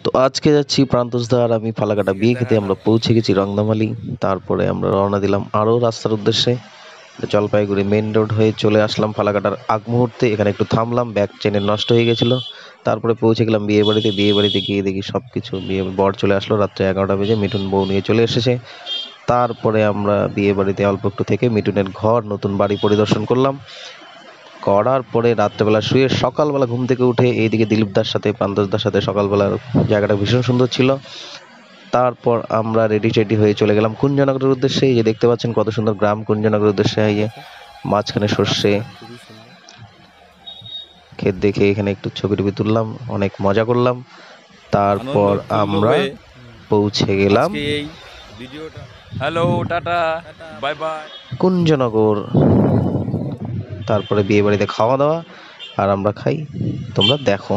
তো আজকে যাচ্ছি প্রান্তোষদা আর আমি ফালাকাটা বিয়ে খেতে। আমরা পৌঁছে গেছি রংদামালি। তারপরে আমরা রওনা দিলাম আরও রাস্তার উদ্দেশ্যে। জলপাইগুড়ি মেন রোড হয়ে চলে আসলাম ফালাকাটার আগ মুহূর্তে। এখানে একটু থামলাম, ব্যাগ চেনের নষ্ট হয়ে গেছিলো। তারপরে পৌঁছে গেলাম বিয়ে বাড়িতে। বিয়ে বাড়িতে গিয়ে দেখি সব কিছু বর চলে আসলো রাত্রে 11টা বেজে। মিঠুন বউ নিয়ে চলে এসেছে। তারপরে আমরা বিয়ে বাড়িতে অল্প একটু থেকে মিঠুনের ঘর, নতুন বাড়ি পরিদর্শন করার পরে রাত্রেবেলা শুয়ে সকালবেলা ঘুম থেকে উঠে এইদিকে দিলীপদার সাথে প্রান্তোষদার সাথে সকালবেলার জায়গাটা ভীষণ সুন্দর ছিল। তারপর আমরা রেডি হয়ে চলে গেলাম কুঞ্জনগরের উদ্দেশ্যে। এই যে দেখতে পাচ্ছেন কত সুন্দর গ্রাম কুঞ্জনগরের উদ্দেশ্যে। এই যে মাঝখানে সর্ষে ক্ষেত দেখে এখানে একটু ছবি টবি তুললাম, অনেক মজা করলাম। তারপর আমরা পৌঁছে গেলাম hello tata bye bye Kunjanagar. তারপরে বিয়ে বাড়িতে খাওয়া দাওয়া, আর আমরা খাই, তোমরা দেখো।